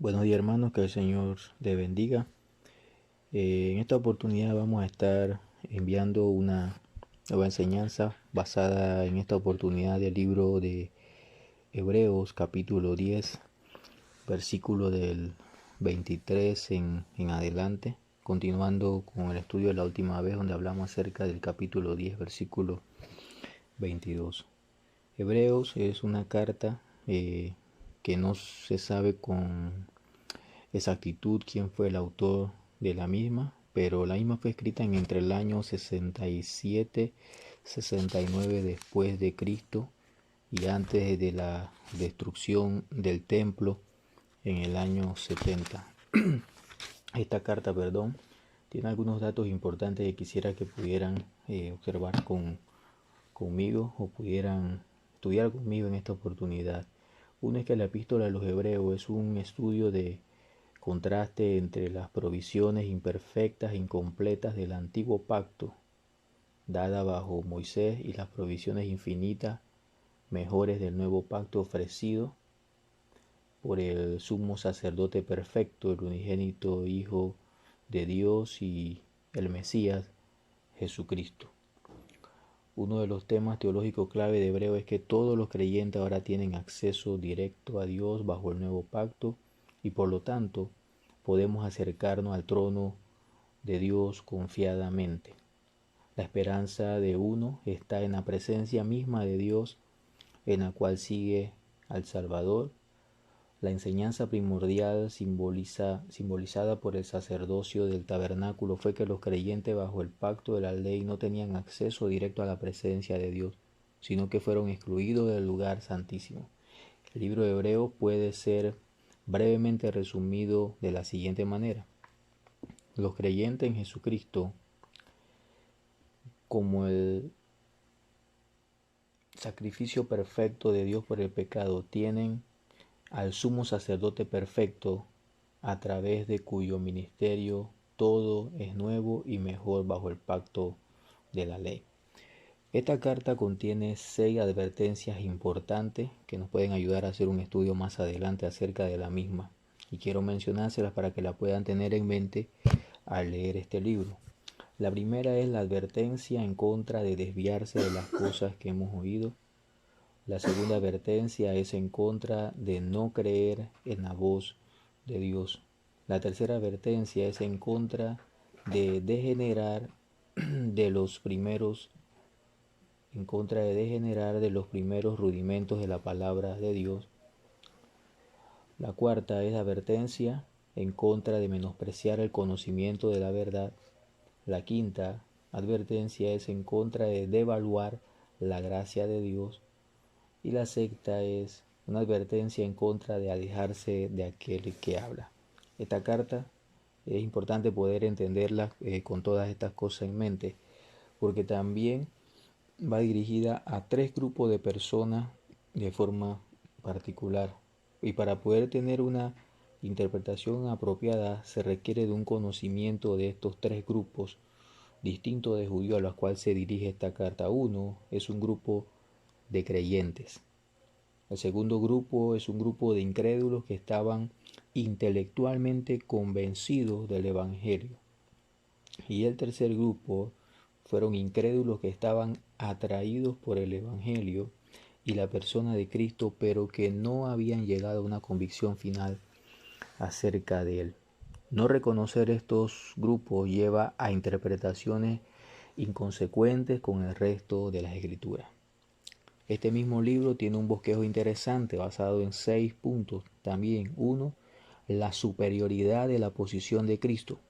Buenos días hermanos, que el Señor te bendiga. En esta oportunidad vamos a estar enviando una nueva enseñanza basada en esta oportunidad del libro de Hebreos capítulo 10, versículo del 23 en adelante, continuando con el estudio de la última vez donde hablamos acerca del capítulo 10, versículo 22. Hebreos es una carta que no se sabe con exactitud quién fue el autor de la misma, pero la misma fue escrita entre el año 67, 69 después de Cristo y antes de la destrucción del templo en el año 70. Esta carta, tiene algunos datos importantes que quisiera que pudieran observar conmigo o pudieran estudiar conmigo en esta oportunidad. Uno es que la epístola de los Hebreos es un estudio de contraste entre las provisiones imperfectas e incompletas del antiguo pacto dada bajo Moisés y las provisiones infinitas mejores del nuevo pacto ofrecido por el sumo sacerdote perfecto, el unigénito Hijo de Dios y el Mesías Jesucristo. Uno de los temas teológicos clave de Hebreo es que todos los creyentes ahora tienen acceso directo a Dios bajo el nuevo pacto y por lo tanto podemos acercarnos al trono de Dios confiadamente. La esperanza de uno está en la presencia misma de Dios, en la cual sigue al Salvador. La enseñanza primordial simbolizada por el sacerdocio del tabernáculo fue que los creyentes bajo el pacto de la ley no tenían acceso directo a la presencia de Dios, sino que fueron excluidos del lugar santísimo. El libro de Hebreos puede ser brevemente resumido de la siguiente manera. Los creyentes en Jesucristo, como el sacrificio perfecto de Dios por el pecado, tienen al sumo sacerdote perfecto, a través de cuyo ministerio todo es nuevo y mejor bajo el pacto de la ley. Esta carta contiene 6 advertencias importantes que nos pueden ayudar a hacer un estudio más adelante acerca de la misma, y quiero mencionárselas para que la puedan tener en mente al leer este libro. La primera es la advertencia en contra de desviarse de las cosas que hemos oído. La segunda advertencia es en contra de no creer en la voz de Dios. La tercera advertencia es en contra de degenerar de los primeros rudimentos de la palabra de Dios. La cuarta es advertencia en contra de menospreciar el conocimiento de la verdad. La quinta advertencia es en contra de devaluar la gracia de Dios. Y la sexta es una advertencia en contra de alejarse de aquel que habla. Esta carta es importante poder entenderla con todas estas cosas en mente, porque también va dirigida a 3 grupos de personas de forma particular. Y para poder tener una interpretación apropiada se requiere de un conocimiento de estos 3 grupos distintos de judíos a los cuales se dirige esta carta. Uno es un grupo de creyentes. El segundo grupo es un grupo de incrédulos que estaban intelectualmente convencidos del Evangelio. Y el tercer grupo fueron incrédulos que estaban atraídos por el Evangelio y la persona de Cristo, pero que no habían llegado a una convicción final acerca de él. No reconocer estos grupos lleva a interpretaciones inconsecuentes con el resto de las Escrituras. Este mismo libro tiene un bosquejo interesante basado en 6 puntos. También, 1, la superioridad de la posición de Cristo.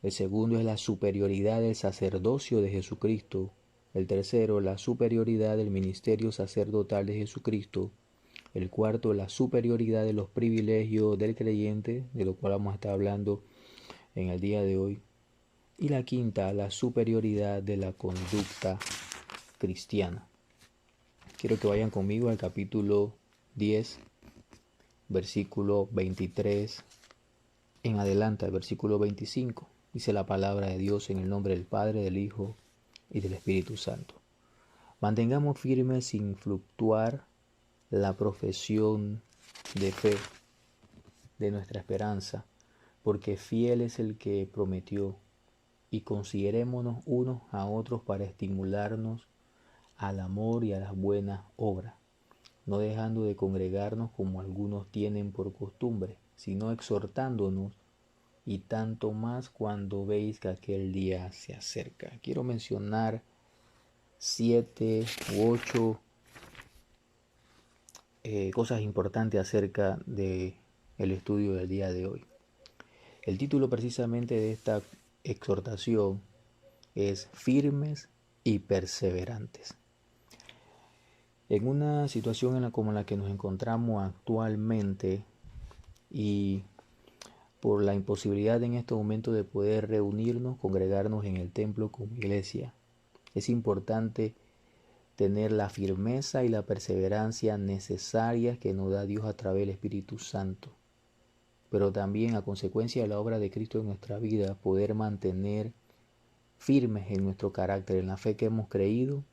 El segundo es la superioridad del sacerdocio de Jesucristo. El tercero, la superioridad del ministerio sacerdotal de Jesucristo. El cuarto, la superioridad de los privilegios del creyente, de lo cual vamos a estar hablando en el día de hoy. Y la quinta, la superioridad de la conducta cristiana. Quiero que vayan conmigo al capítulo 10, versículo 23 en adelante, al versículo 25. Dice la palabra de Dios en el nombre del Padre, del Hijo y del Espíritu Santo. Mantengamos firme sin fluctuar la profesión de fe, de nuestra esperanza, porque fiel es el que prometió, y considerémonos unos a otros para estimularnos al amor y a las buenas obras, no dejando de congregarnos como algunos tienen por costumbre, sino exhortándonos, y tanto más cuando veis que aquel día se acerca. Quiero mencionar 7 u 8 cosas importantes acerca del estudio del día de hoy. El título precisamente de esta exhortación es firmes y perseverantes. En una situación como la que nos encontramos actualmente, y por la imposibilidad en este momento de poder reunirnos, congregarnos en el templo como iglesia, es importante tener la firmeza y la perseverancia necesarias que nos da Dios a través del Espíritu Santo, pero también a consecuencia de la obra de Cristo en nuestra vida, poder mantener firmes en nuestro carácter, en la fe que hemos creído,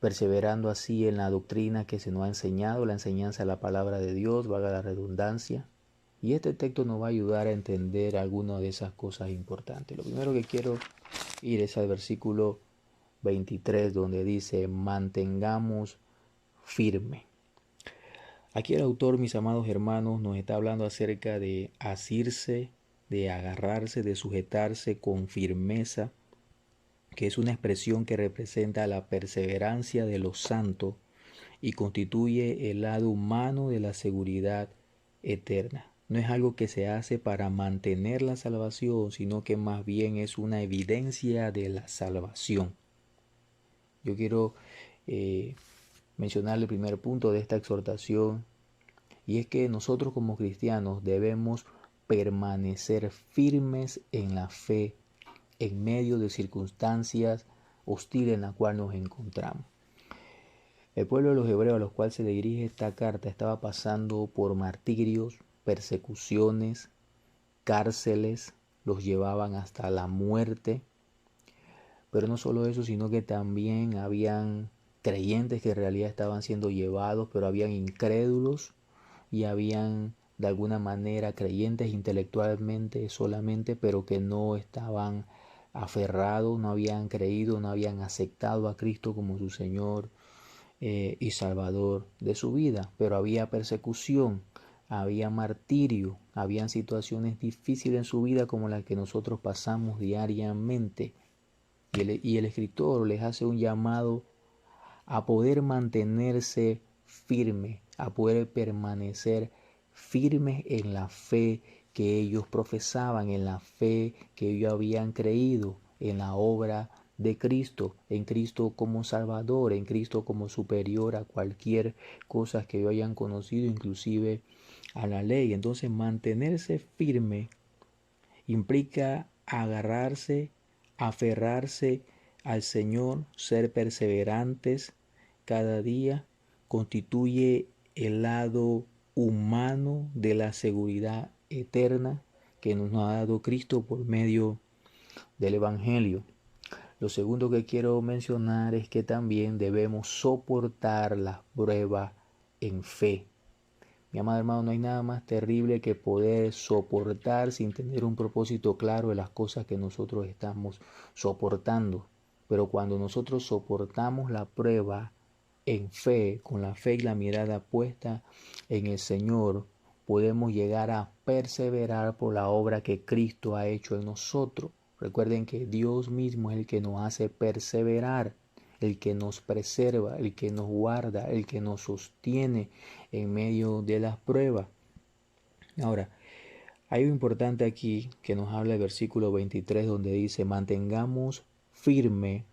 perseverando así en la doctrina que se nos ha enseñado, la enseñanza de la palabra de Dios, valga la redundancia. Y este texto nos va a ayudar a entender algunas de esas cosas importantes. Lo primero que quiero ir es al versículo 23, donde dice: mantengamos firme. Aquí el autor, mis amados hermanos, nos está hablando acerca de asirse, de agarrarse, de sujetarse con firmeza, que es una expresión que representa la perseverancia de los santos y constituye el lado humano de la seguridad eterna. No es algo que se hace para mantener la salvación, sino que más bien es una evidencia de la salvación. Yo quiero mencionar el primer punto de esta exhortación, y es que nosotros como cristianos debemos permanecer firmes en la fe en medio de circunstancias hostiles en las cuales nos encontramos. El pueblo de los hebreos a los cuales se le dirige esta carta estaba pasando por martirios, persecuciones, cárceles, los llevaban hasta la muerte. Pero no solo eso, sino que también habían creyentes que en realidad estaban siendo llevados, pero habían incrédulos y habían de alguna manera creyentes intelectualmente solamente, pero que no estaban aferrados, no habían creído, no habían aceptado a Cristo como su Señor y Salvador de su vida. Pero había persecución, había martirio, habían situaciones difíciles en su vida como las que nosotros pasamos diariamente. Y el escritor les hace un llamado a poder mantenerse firme, a poder permanecer firmes en la fe que ellos profesaban, en la fe que ellos habían creído, en la obra de Cristo, en Cristo como Salvador, en Cristo como superior a cualquier cosa que ellos hayan conocido, inclusive a la ley. Entonces, mantenerse firme implica agarrarse, aferrarse al Señor, ser perseverantes cada día, constituye el lado humano de la seguridad eterna que nos ha dado Cristo por medio del Evangelio. Lo segundo que quiero mencionar es que también debemos soportar las pruebas en fe. Mi amado hermano, no hay nada más terrible que poder soportar sin tener un propósito claro de las cosas que nosotros estamos soportando. Pero cuando nosotros soportamos la prueba en fe, con la fe y la mirada puesta en el Señor, podemos llegar a perseverar por la obra que Cristo ha hecho en nosotros. Recuerden que Dios mismo es el que nos hace perseverar, el que nos preserva, el que nos guarda, el que nos sostiene en medio de las pruebas. Ahora, hay algo importante aquí que nos habla el versículo 23, donde dice: mantengamos firme,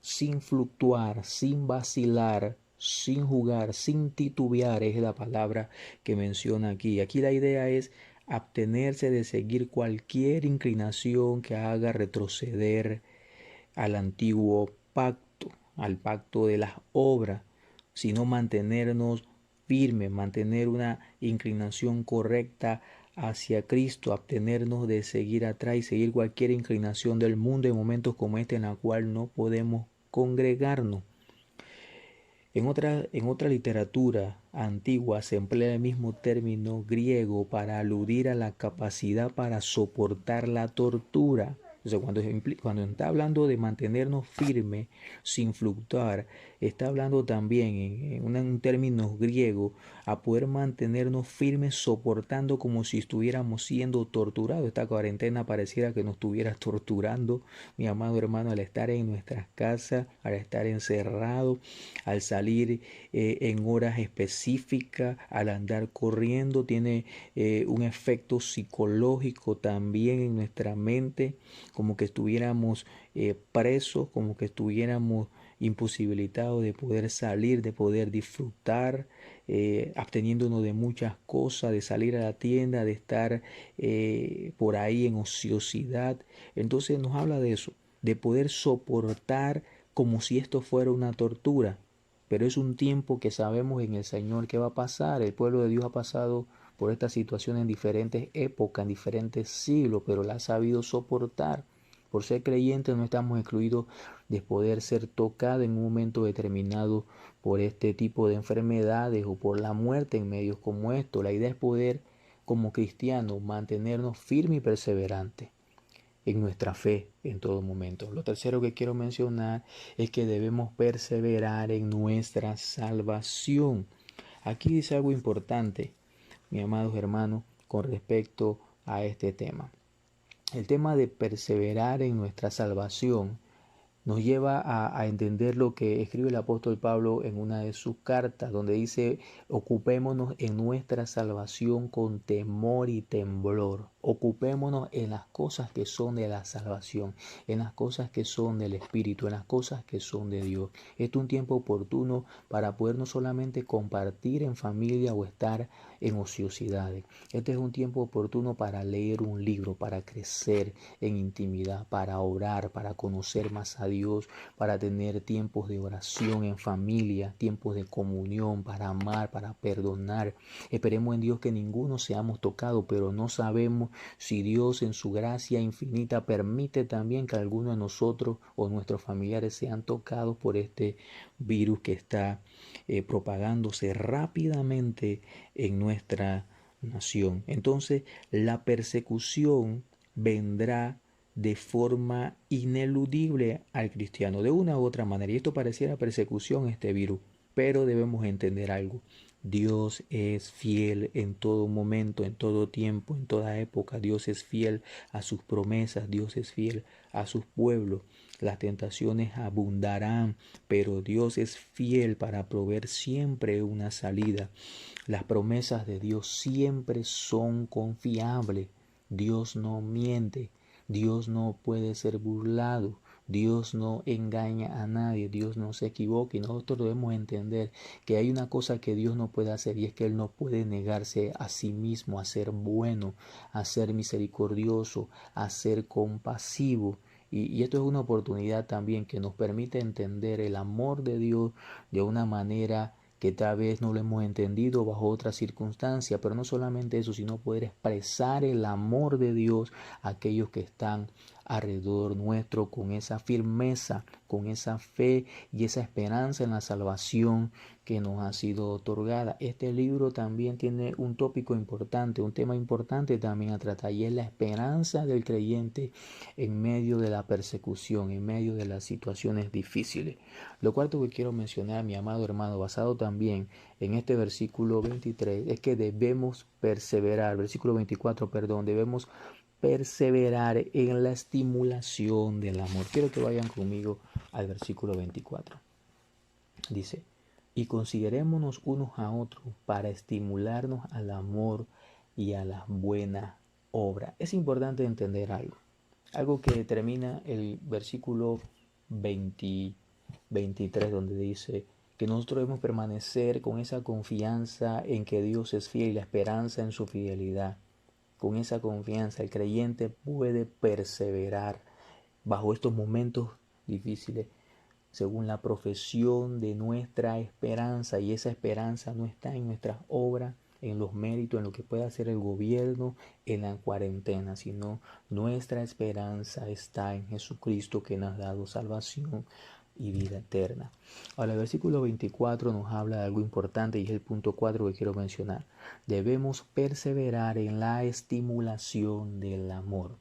sin fluctuar, sin vacilar, sin jugar, sin titubear, es la palabra que menciona aquí. Aquí la idea es abstenerse de seguir cualquier inclinación que haga retroceder al antiguo pacto, al pacto de las obras, sino mantenernos firmes, mantener una inclinación correcta hacia Cristo, abstenernos de seguir atrás y seguir cualquier inclinación del mundo en momentos como este en la cual no podemos congregarnos. En otra literatura antigua se emplea el mismo término griego para aludir a la capacidad para soportar la tortura. O sea, cuando está hablando de mantenernos firmes sin fluctuar, está hablando también en un término griego a poder mantenernos firmes soportando como si estuviéramos siendo torturados. Esta cuarentena pareciera que nos estuviera torturando, mi amado hermano, al estar en nuestras casas, al estar encerrados, al salir en horas específicas, al andar corriendo, tiene un efecto psicológico también en nuestra mente, como que estuviéramos presos, como que estuviéramos imposibilitados de poder salir, de poder disfrutar, absteniéndonos de muchas cosas, de salir a la tienda, de estar por ahí en ociosidad. Entonces nos habla de eso, de poder soportar como si esto fuera una tortura. Pero es un tiempo que sabemos en el Señor que va a pasar. El pueblo de Dios ha pasado por esta situación en diferentes épocas, en diferentes siglos, pero la ha sabido soportar. Por ser creyentes no estamos excluidos de poder ser tocados en un momento determinado por este tipo de enfermedades o por la muerte en medios como estos. La idea es poder, como cristianos, mantenernos firmes y perseverantes en nuestra fe en todo momento. Lo tercero que quiero mencionar es que debemos perseverar en nuestra salvación. Aquí dice algo importante, mis amados hermanos, con respecto a este tema. El tema de perseverar en nuestra salvación nos lleva a entender lo que escribe el apóstol Pablo en una de sus cartas, donde dice, ocupémonos en nuestra salvación con temor y temblor. Ocupémonos en las cosas que son de la salvación, en las cosas que son del Espíritu, en las cosas que son de Dios. Este es un tiempo oportuno para poder no solamente compartir en familia o estar en ociosidades. Este es un tiempo oportuno para leer un libro, para crecer en intimidad, para orar, para conocer más a Dios, para tener tiempos de oración en familia, tiempos de comunión, para amar, para perdonar. Esperemos en Dios que ninguno seamos tocados, pero no sabemos si Dios en su gracia infinita permite también que algunos de nosotros o nuestros familiares sean tocados por este virus que está propagándose rápidamente en nuestra nación. Entonces, la persecución vendrá de forma ineludible al cristiano, de una u otra manera. Y esto pareciera persecución, este virus, pero debemos entender algo. Dios es fiel en todo momento, en todo tiempo, en toda época. Dios es fiel a sus promesas, Dios es fiel a sus pueblos. Las tentaciones abundarán, pero Dios es fiel para proveer siempre una salida. Las promesas de Dios siempre son confiables. Dios no miente. Dios no puede ser burlado. Dios no engaña a nadie. Dios no se equivoca. Y nosotros debemos entender que hay una cosa que Dios no puede hacer, y es que Él no puede negarse a sí mismo, a ser bueno, a ser misericordioso, a ser compasivo. Y esto es una oportunidad también que nos permite entender el amor de Dios de una manera que tal vez no lo hemos entendido bajo otras circunstancias, pero no solamente eso, sino poder expresar el amor de Dios a aquellos que están alrededor nuestro con esa firmeza, con esa fe y esa esperanza en la salvación que nos ha sido otorgada. Este libro también tiene un tópico importante, un tema importante también a tratar, y es la esperanza del creyente en medio de la persecución, en medio de las situaciones difíciles. Lo cuarto que quiero mencionar, mi amado hermano, basado también en este versículo 23, es que debemos perseverar, versículo 24, perdón, debemos perseverar en la estimulación del amor. Quiero que vayan conmigo al versículo 24. Dice, y considerémonos unos a otros para estimularnos al amor y a las buenas obras. Es importante entender algo que termina el versículo 23, donde dice que nosotros debemos permanecer con esa confianza en que Dios es fiel y la esperanza en su fidelidad. Con esa confianza el creyente puede perseverar bajo estos momentos difíciles según la profesión de nuestra esperanza, y esa esperanza no está en nuestras obras, en los méritos, en lo que pueda hacer el gobierno, en la cuarentena, sino nuestra esperanza está en Jesucristo, que nos ha dado salvación y vida eterna. Ahora el versículo 24 nos habla de algo importante y es el punto 4 que quiero mencionar. Debemos perseverar en la estimulación del amor.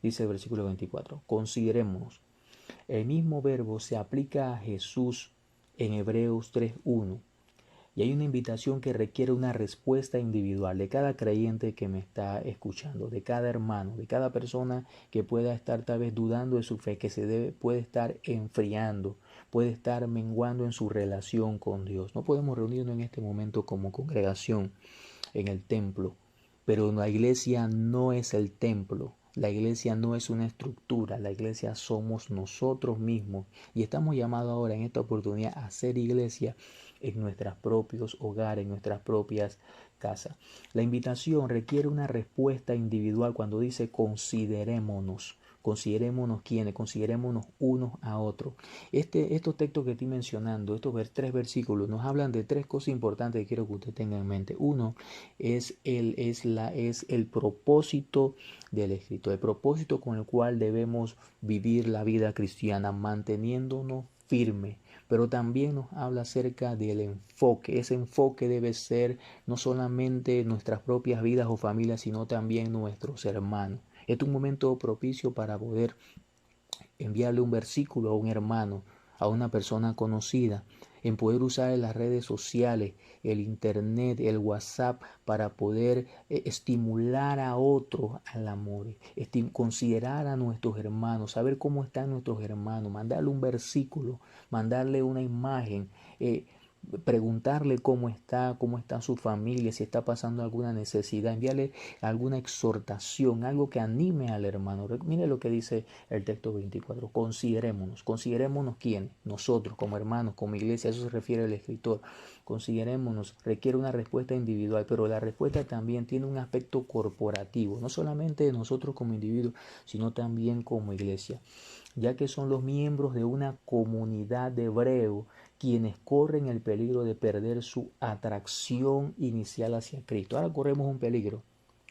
Dice el versículo 24, considerémonos. El mismo verbo se aplica a Jesús en Hebreos 3:1. Y hay una invitación que requiere una respuesta individual de cada creyente que me está escuchando, de cada hermano, de cada persona que pueda estar tal vez dudando de su fe, que puede estar enfriando, puede estar menguando en su relación con Dios. No podemos reunirnos en este momento como congregación en el templo, pero la iglesia no es el templo. La iglesia no es una estructura, la iglesia somos nosotros mismos y estamos llamados ahora en esta oportunidad a ser iglesia en nuestros propios hogares, en nuestras propias casas. La invitación requiere una respuesta individual cuando dice considerémonos. Considerémonos quiénes, considerémonos unos a otros. Estos textos que estoy mencionando, estos tres versículos, nos hablan de tres cosas importantes que quiero que usted tenga en mente. Uno es el propósito del escrito, el propósito con el cual debemos vivir la vida cristiana, manteniéndonos firmes. Pero también nos habla acerca del enfoque. Ese enfoque debe ser no solamente nuestras propias vidas o familias, sino también nuestros hermanos. Este es un momento propicio para poder enviarle un versículo a un hermano, a una persona conocida, en poder usar las redes sociales, el internet, el WhatsApp para poder estimular a otros al amor, considerar a nuestros hermanos, saber cómo están nuestros hermanos, mandarle un versículo, mandarle una imagen, preguntarle cómo está su familia, si está pasando alguna necesidad, enviarle alguna exhortación, algo que anime al hermano. Mire lo que dice el texto 24, considerémonos quiénes, nosotros como hermanos, como iglesia, a eso se refiere el escritor. Considerémonos, requiere una respuesta individual, pero la respuesta también tiene un aspecto corporativo, no solamente de nosotros como individuos, sino también como iglesia, ya que son los miembros de una comunidad de hebreos quienes corren el peligro de perder su atracción inicial hacia Cristo. Ahora corremos un peligro,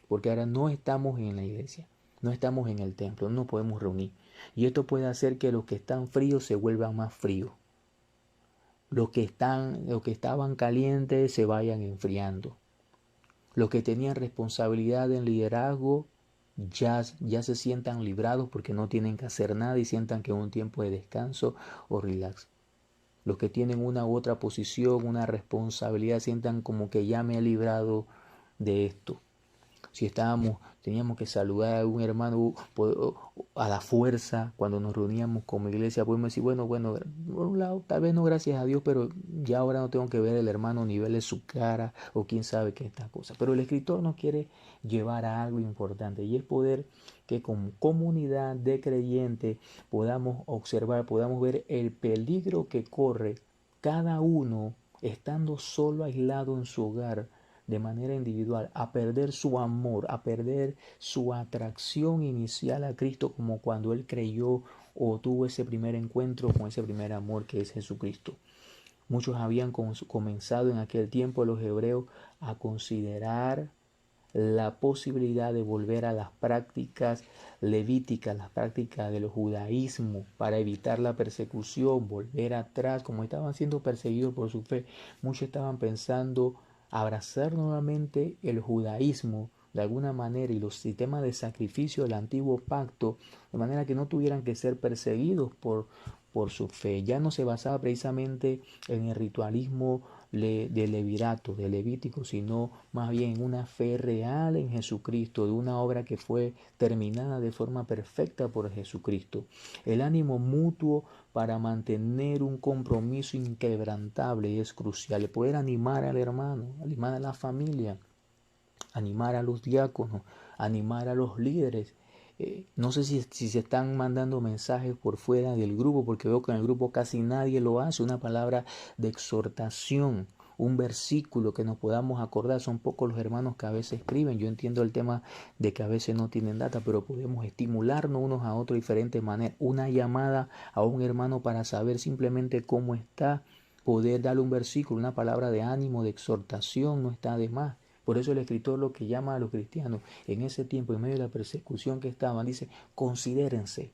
porque ahora no estamos en la iglesia, no estamos en el templo, no nos podemos reunir. Y esto puede hacer que los que están fríos se vuelvan más fríos. Los que estaban calientes se vayan enfriando. Los que tenían responsabilidad en liderazgo ya se sientan librados porque no tienen que hacer nada y sientan que es un tiempo de descanso o relax. Los que tienen una u otra posición, una responsabilidad, sientan como que ya me he librado de esto. Si teníamos que saludar a un hermano a la fuerza cuando nos reuníamos como iglesia, podemos decir, bueno, por un lado, tal vez no gracias a Dios, pero ya ahora no tengo que ver el hermano ni verle su cara o quién sabe qué esta cosa. Pero el escritor nos quiere llevar a algo importante y es poder que como comunidad de creyentes podamos observar, podamos ver el peligro que corre cada uno estando solo, aislado en su hogar, de manera individual, a perder su amor, a perder su atracción inicial a Cristo, como cuando él creyó o tuvo ese primer encuentro con ese primer amor que es Jesucristo. Muchos habían comenzado en aquel tiempo, los hebreos, a considerar la posibilidad de volver a las prácticas levíticas, las prácticas del judaísmo, para evitar la persecución, volver atrás, como estaban siendo perseguidos por su fe. Muchos estaban pensando abrazar nuevamente el judaísmo de alguna manera y los sistemas de sacrificio del antiguo pacto, de manera que no tuvieran que ser perseguidos por su fe. Ya no se basaba precisamente en el ritualismo de Levirato, de Levítico, sino más bien en una fe real en Jesucristo, de una obra que fue terminada de forma perfecta por Jesucristo. El ánimo mutuo para mantener un compromiso inquebrantable es crucial. El poder animar al hermano, animar a la familia, animar a los diáconos, animar a los líderes. No sé si se están mandando mensajes por fuera del grupo, porque veo que en el grupo casi nadie lo hace. Una palabra de exhortación, un versículo que nos podamos acordar. Son pocos los hermanos que a veces escriben. Yo entiendo el tema de que a veces no tienen data, pero podemos estimularnos unos a otros de diferentes maneras. Una llamada a un hermano para saber simplemente cómo está, poder darle un versículo, una palabra de ánimo, de exhortación, no está de más. Por eso el escritor lo que llama a los cristianos en ese tiempo, en medio de la persecución que estaban, dice, considérense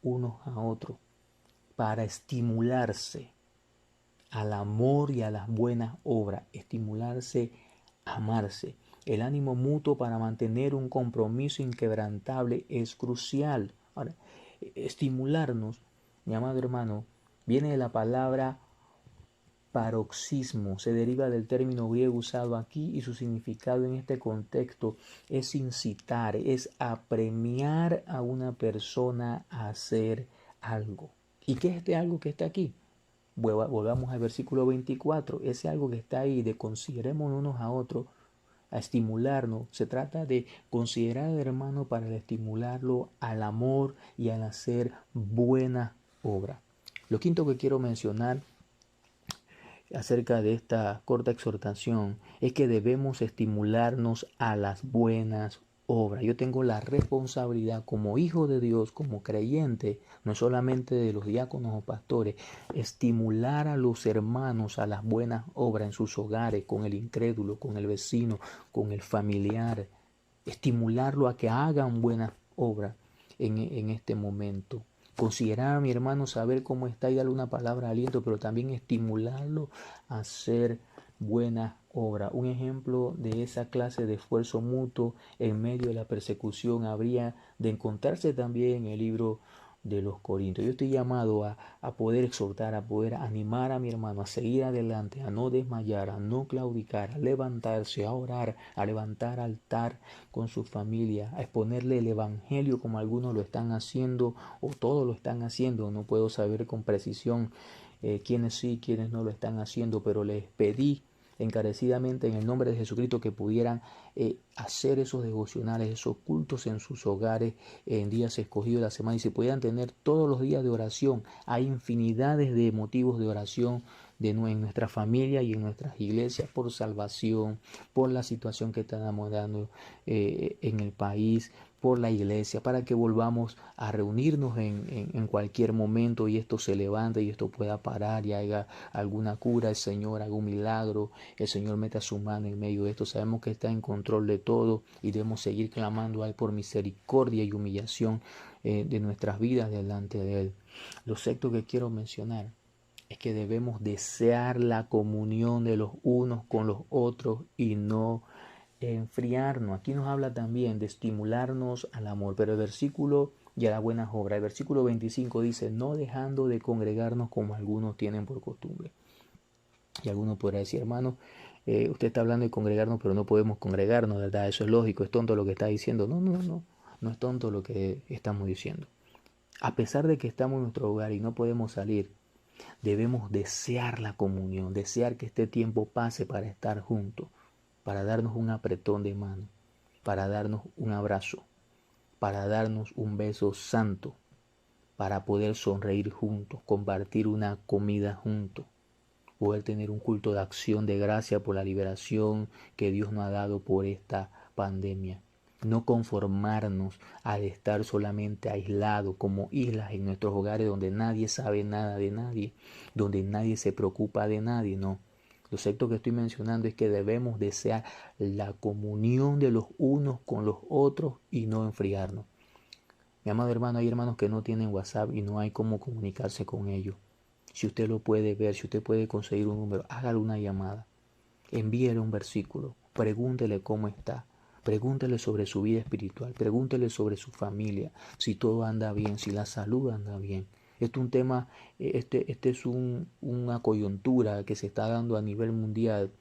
unos a otros. para estimularse al amor y a las buenas obras, estimularse a amarse. El ánimo mutuo para mantener un compromiso inquebrantable es crucial. Ahora, estimularnos, mi amado hermano, viene de la palabra paroxismo, se deriva del término griego usado aquí y su significado en este contexto es incitar, es apremiar a una persona a hacer algo. ¿Y qué es este algo que está aquí? Volvamos al versículo 24, ese algo que está ahí de consideremos unos a otros, a estimularnos, se trata de considerar al hermano para estimularlo al amor y al hacer buena obra. Lo quinto que quiero mencionar acerca de esta corta exhortación es que debemos estimularnos a las buenas obras. Yo tengo la responsabilidad como hijo de Dios, como creyente, no solamente de los diáconos o pastores, estimular a los hermanos a las buenas obras en sus hogares, con el incrédulo, con el vecino, con el familiar, estimularlo a que hagan buenas obras en este momento. Considerar a mi hermano, saber cómo está y darle una palabra de aliento, pero también estimularlo a hacer buenas obras. Un ejemplo de esa clase de esfuerzo mutuo en medio de la persecución habría de encontrarse también en el libro de los Corintios. Yo estoy llamado a poder exhortar, a poder animar a mi hermano a seguir adelante, a no desmayar, a no claudicar, a levantarse, a orar, a levantar altar con su familia, a exponerle el evangelio como algunos lo están haciendo o todos lo están haciendo. No puedo saber con precisión quiénes sí, quiénes no lo están haciendo, pero les pedí encarecidamente en el nombre de Jesucristo que pudieran hacer esos devocionales, esos cultos en sus hogares en días escogidos de la semana y se pudieran tener todos los días de oración. Hay infinidades de motivos de oración en nuestra familia y en nuestras iglesias por salvación, por la situación que estamos dando en el país, por la iglesia, para que volvamos a reunirnos en cualquier momento y esto se levante y esto pueda parar y haga alguna cura, el Señor haga un milagro, el Señor meta su mano en medio de esto. Sabemos que está en control de todo y debemos seguir clamando a Él por misericordia y humillación de nuestras vidas delante de Él. Lo sexto que quiero mencionar es que debemos desear la comunión de los unos con los otros y no enfriarnos. Aquí nos habla también de estimularnos al amor, pero el versículo y a las buenas obras. El versículo 25 dice, no dejando de congregarnos como algunos tienen por costumbre. Y alguno podrá decir, hermano, usted está hablando de congregarnos, pero no podemos congregarnos, ¿verdad? Eso es lógico, es tonto lo que está diciendo. No es tonto lo que estamos diciendo. A pesar de que estamos en nuestro hogar y no podemos salir, debemos desear la comunión, desear que este tiempo pase para estar juntos, para darnos un apretón de mano, para darnos un abrazo, para darnos un beso santo, para poder sonreír juntos, compartir una comida juntos, poder tener un culto de acción de gracia por la liberación que Dios nos ha dado por esta pandemia. No conformarnos al estar solamente aislados como islas en nuestros hogares donde nadie sabe nada de nadie, donde nadie se preocupa de nadie, no. Lo sexto que estoy mencionando es que debemos desear la comunión de los unos con los otros y no enfriarnos. Mi amado hermano, hay hermanos que no tienen WhatsApp y no hay cómo comunicarse con ellos. Si usted lo puede ver, si usted puede conseguir un número, hágale una llamada, envíele un versículo, pregúntele cómo está, pregúntele sobre su vida espiritual, pregúntele sobre su familia, si todo anda bien, si la salud anda bien. Este es un tema, este es una coyuntura que se está dando a nivel mundial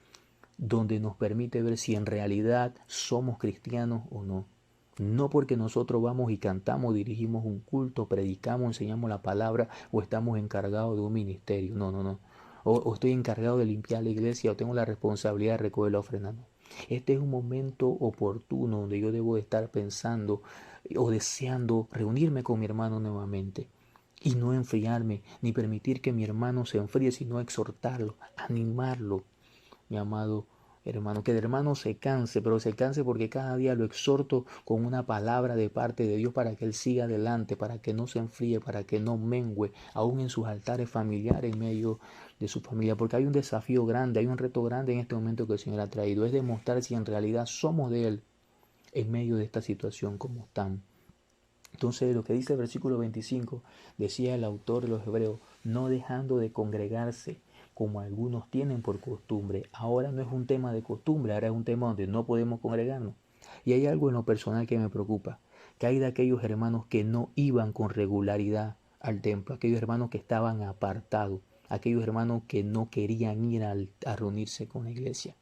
donde nos permite ver si en realidad somos cristianos o no. No porque nosotros vamos y cantamos, dirigimos un culto, predicamos, enseñamos la palabra o estamos encargados de un ministerio. No. O estoy encargado de limpiar la iglesia o tengo la responsabilidad de recoger la ofrenda. No. Este es un momento oportuno donde yo debo estar pensando o deseando reunirme con mi hermano nuevamente y no enfriarme, ni permitir que mi hermano se enfríe, sino exhortarlo, animarlo, mi amado hermano, que el hermano se canse, pero se canse porque cada día lo exhorto con una palabra de parte de Dios para que él siga adelante, para que no se enfríe, para que no mengüe, aún en sus altares familiares, en medio de su familia, porque hay un desafío grande, hay un reto grande en este momento que el Señor ha traído, es demostrar si en realidad somos de Él en medio de esta situación como están. Entonces lo que dice el versículo 25, decía el autor de los Hebreos, no dejando de congregarse como algunos tienen por costumbre. Ahora no es un tema de costumbre, ahora es un tema donde no podemos congregarnos. Y hay algo en lo personal que me preocupa, que hay de aquellos hermanos que no iban con regularidad al templo, aquellos hermanos que estaban apartados, aquellos hermanos que no querían ir a reunirse con la iglesia,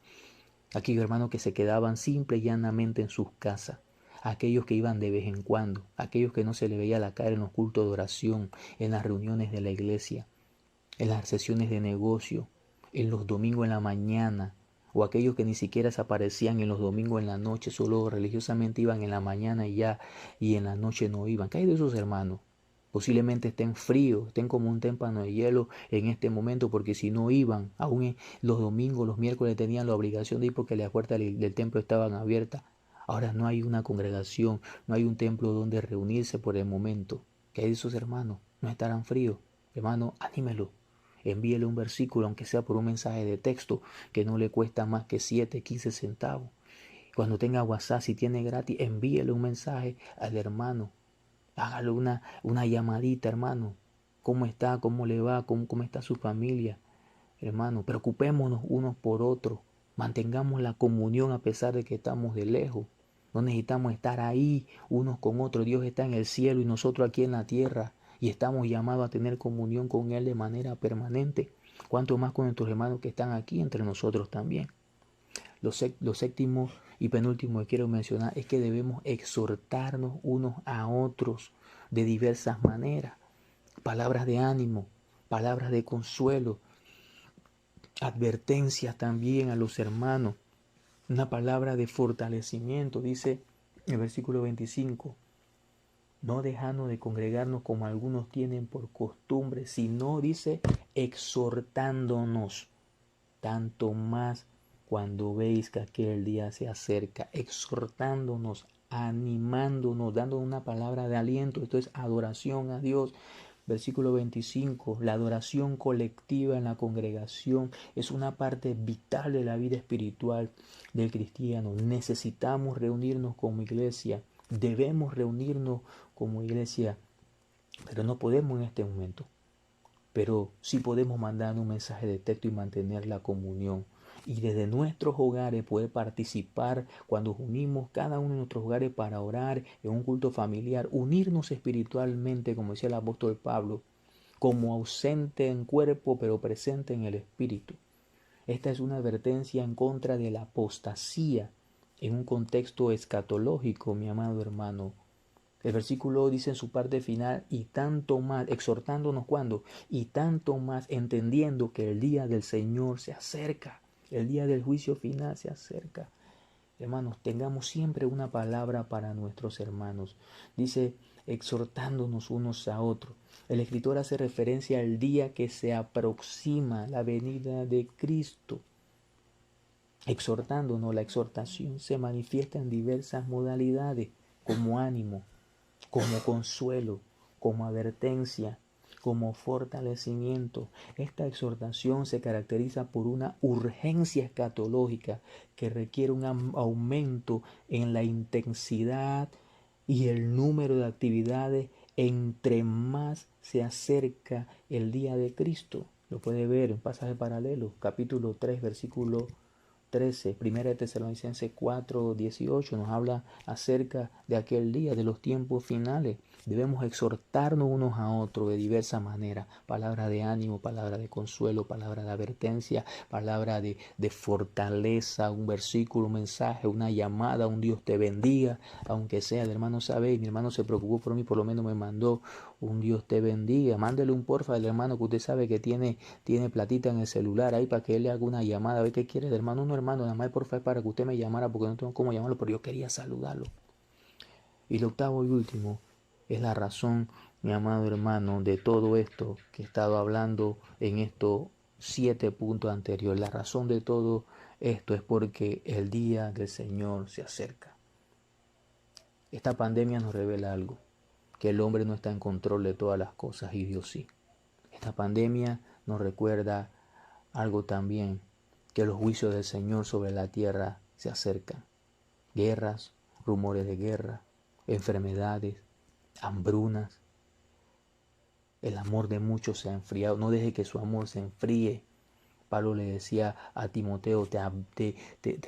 aquellos hermanos que se quedaban simple y llanamente en sus casas, aquellos que iban de vez en cuando, aquellos que no se le veía la cara en los cultos de oración, en las reuniones de la iglesia, en las sesiones de negocio, en los domingos en la mañana, o aquellos que ni siquiera se aparecían en los domingos en la noche, solo religiosamente iban en la mañana y ya, y en la noche no iban. ¿Qué hay de esos hermanos? Posiblemente estén fríos, estén como un témpano de hielo en este momento, porque si no iban, aún los domingos, los miércoles tenían la obligación de ir porque las puertas del templo estaban abiertas. Ahora no hay una congregación, no hay un templo donde reunirse por el momento. ¿Qué hay de esos hermanos? No estarán fríos. Hermano, anímelo. Envíele un versículo, aunque sea por un mensaje de texto, que no le cuesta más que 7, 15 centavos. Cuando tenga WhatsApp, si tiene gratis, envíele un mensaje al hermano. Hágale una llamadita, hermano. ¿Cómo está? ¿Cómo le va? ¿Cómo está su familia? Hermano, preocupémonos unos por otros. Mantengamos la comunión a pesar de que estamos de lejos. No necesitamos estar ahí unos con otros. Dios está en el cielo y nosotros aquí en la tierra. Y estamos llamados a tener comunión con Él de manera permanente. Cuanto más con nuestros hermanos que están aquí entre nosotros también. Lo séptimo y penúltimo que quiero mencionar es que debemos exhortarnos unos a otros de diversas maneras. Palabras de ánimo, palabras de consuelo, advertencias también a los hermanos, una palabra de fortalecimiento. Dice el versículo 25, no dejando de congregarnos como algunos tienen por costumbre, sino, dice, exhortándonos, tanto más cuando veis que aquel día se acerca, exhortándonos, animándonos, dando una palabra de aliento. Esto es adoración a Dios. Versículo 25, la adoración colectiva en la congregación es una parte vital de la vida espiritual del cristiano. Necesitamos reunirnos como iglesia, debemos reunirnos como iglesia, pero no podemos en este momento. Pero sí podemos mandar un mensaje de texto y mantener la comunión. Y desde nuestros hogares poder participar cuando unimos cada uno de nuestros hogares para orar en un culto familiar, unirnos espiritualmente, como decía el apóstol Pablo, como ausente en cuerpo pero presente en el espíritu. Esta es una advertencia en contra de la apostasía en un contexto escatológico, mi amado hermano. El versículo dice en su parte final, y tanto más, exhortándonos cuando, y tanto más entendiendo que el día del Señor se acerca, el día del juicio final se acerca. Hermanos, tengamos siempre una palabra para nuestros hermanos. Dice, exhortándonos unos a otros. El escritor hace referencia al día que se aproxima, la venida de Cristo. Exhortándonos, la exhortación se manifiesta en diversas modalidades, como ánimo, como consuelo, como advertencia, como fortalecimiento. Esta exhortación se caracteriza por una urgencia escatológica que requiere un aumento en la intensidad y el número de actividades entre más se acerca el día de Cristo. Lo puede ver en pasaje paralelo, capítulo 3, versículo 13, Primera de Tesalonicenses 4, 18 nos habla acerca de aquel día, de los tiempos finales. Debemos exhortarnos unos a otros de diversas maneras. Palabra de ánimo, palabra de consuelo, palabra de advertencia, palabra de fortaleza, un versículo, un mensaje, una llamada, un Dios te bendiga, aunque sea, el hermano sabe, mi hermano se preocupó por mí, por lo menos me mandó un Dios te bendiga. Mándele un porfa al hermano que usted sabe que tiene platita en el celular ahí para que él le haga una llamada, a ver qué quiere el hermano. No, hermano, nada más porfa para que usted me llamara porque no tengo cómo llamarlo, pero yo quería saludarlo. Y lo octavo y último es la razón, mi amado hermano, de todo esto que he estado hablando en estos 7 puntos anteriores. La razón de todo esto es porque el día del Señor se acerca. Esta pandemia nos revela algo, que el hombre no está en control de todas las cosas y Dios sí. Esta pandemia nos recuerda algo también, que los juicios del Señor sobre la tierra se acercan. Guerras, rumores de guerra, enfermedades, hambrunas. El amor de muchos se ha enfriado. No deje que su amor se enfríe. Pablo le decía a Timoteo, te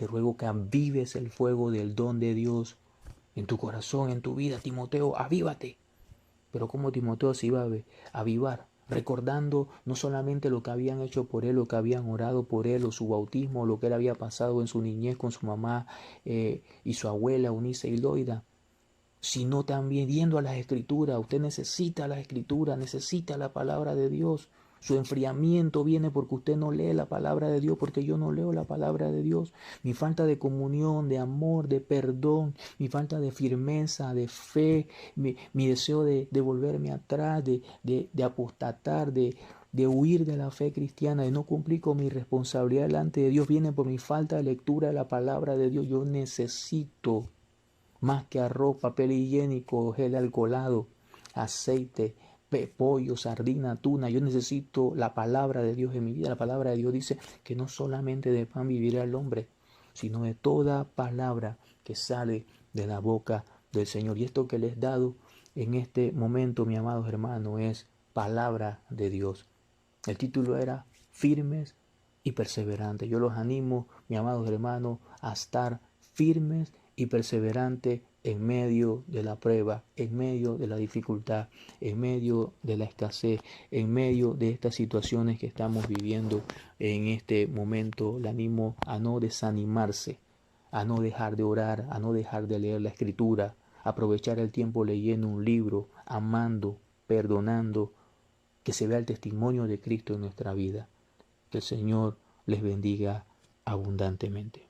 ruego que avives el fuego del don de Dios en tu corazón, en tu vida. Timoteo, avívate. Pero ¿cómo Timoteo se iba a avivar? Recordando no solamente lo que habían hecho por él, lo que habían orado por él, o su bautismo, lo que él había pasado en su niñez con su mamá y su abuela Eunice y Loida, sino también yendo a las escrituras. Usted necesita las escrituras, necesita la palabra de Dios. Su enfriamiento viene porque usted no lee la palabra de Dios, porque yo no leo la palabra de Dios. Mi falta de comunión, de amor, de perdón, mi falta de firmeza, de fe, mi deseo de volverme atrás, de apostatar, de huir de la fe cristiana, de no cumplir con mi responsabilidad delante de Dios, viene por mi falta de lectura de la palabra de Dios. Yo necesito más que arroz, papel higiénico, gel alcoholado, aceite, pollo, sardina, tuna. Yo necesito la palabra de Dios en mi vida. La palabra de Dios dice que no solamente de pan vivirá el hombre, sino de toda palabra que sale de la boca del Señor. Y esto que les he dado en este momento, mis amados hermanos, es palabra de Dios. El título era Firmes y Perseverantes. Yo los animo, mis amados hermanos, a estar firmes y perseverantes en medio de la prueba, en medio de la dificultad, en medio de la escasez, en medio de estas situaciones que estamos viviendo en este momento. Le animo a no desanimarse, a no dejar de orar, a no dejar de leer la Escritura, aprovechar el tiempo leyendo un libro, amando, perdonando, que se vea el testimonio de Cristo en nuestra vida. Que el Señor les bendiga abundantemente.